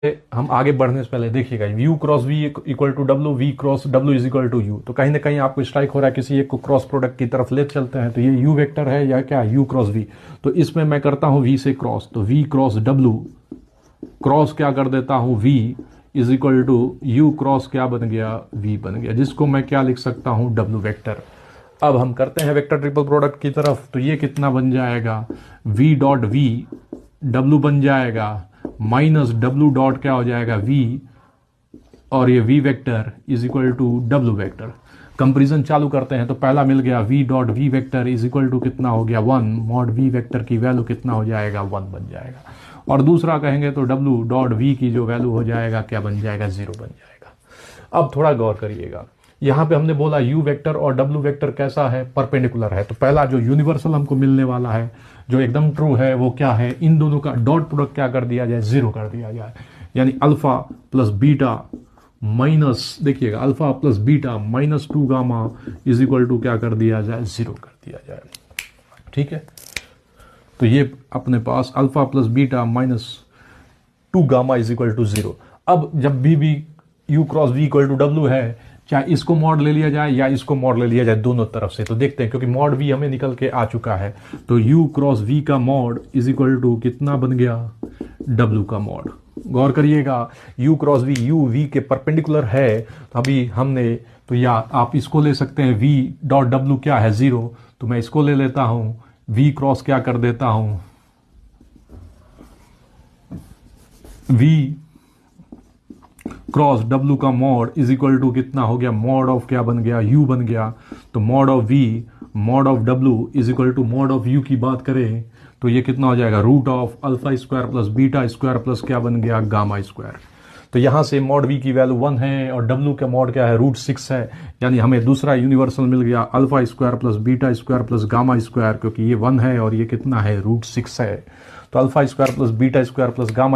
हम आगे बढ़ने से पहले देखिएगा, U cross we equal to W, V cross W is equal to U. तो कहीं ना कहीं आपको स्ट्राइक हो रहा है किसी एक को क्रॉस प्रोडक्ट की तरफ ले चलते हैं, तो ये यू वेक्टर है या क्या, यू क्रॉस वी। तो इसमें मैं करता हूं वी से क्रॉस, तो वी क्रॉस डब्ल्यू, क्रॉस क्या कर देता हूं V is equal to U cross क्या बन गया, वी बन गया, जिसको मैं क्या लिख सकता हूं, डब्ल्यू वेक्टर। अब हम करते हैं वेक्टर ट्रिपल प्रोडक्ट की तरफ, तो ये कितना बन जाएगा, वी डॉट वी डब्ल्यू बन जाएगा माइनस डब्ल्यू डॉट क्या हो जाएगा वी, और ये V vector is equal to W vector. Comparison चालू करते हैं, तो पहला मिल गया V dot V vector is equal to कितना हो गया 1, मॉड वी वेक्टर की वैल्यू कितना हो जाएगा 1 बन जाएगा। और दूसरा कहेंगे तो डब्ल्यू डॉट वी की जो वैल्यू हो जाएगा क्या बन जाएगा, 0 बन जाएगा। अब थोड़ा गौर करिएगा, यहां पे हमने बोला यू वेक्टर और डब्ल्यू वेक्टर कैसा है, परपेंडिकुलर है। तो पहला जो यूनिवर्सल हमको मिलने वाला है, जो एकदम ट्रू है, वो क्या है, इन दोनों का डॉट प्रोडक्ट क्या कर दिया जाए, 0 कर दिया जाए। यानी अल्फा प्लस बीटा माइनस, देखिएगा alpha plus beta minus 2 gamma is equal to क्या कर दिया जाए, 0 कर दिया जाए। ठीक है, तो ये अपने पास alpha plus beta minus 2 gamma is equal to 0। अब जब भी u cross we equal to डब्ल्यू है, चाहे इसको मॉड ले लिया जाए या इसको मॉड ले लिया जाए, दोनों तरफ से, तो देखते हैं, क्योंकि मॉड वी हमें निकल के आ चुका है। तो यू क्रॉस वी का मॉड इज इक्वल टू कितना बन गया, डब्ल्यू का मॉड। गौर करिएगा, U cross V U V के परपेंडिकुलर है, तो अभी हमने, तो या आप इसको ले सकते हैं वी डॉट डब्ल्यू क्या है 0, तो मैं इसको ले लेता हूं, वी क्रॉस क्या कर देता हूं, वी क्रॉस डब्ल्यू का मॉड इज इक्वल टू कितना हो गया, मॉड ऑफ क्या बन गया, यू बन गया। तो mod of V mod of W is equal to mod of U की बात करें तो ये कितना हो जाएगा, root of alpha square plus beta square plus क्या बन गया, गामा स्क्वायर। तो यहां से मॉड वी की वैल्यू 1 है और डब्ल्यू का मॉड क्या है, √6 है। यानी हमें दूसरा यूनिवर्सल मिल गया, alpha square plus beta square plus gamma square, क्योंकि ये 1 है और ये कितना है, √6 है। तो alpha square plus beta square plus gamma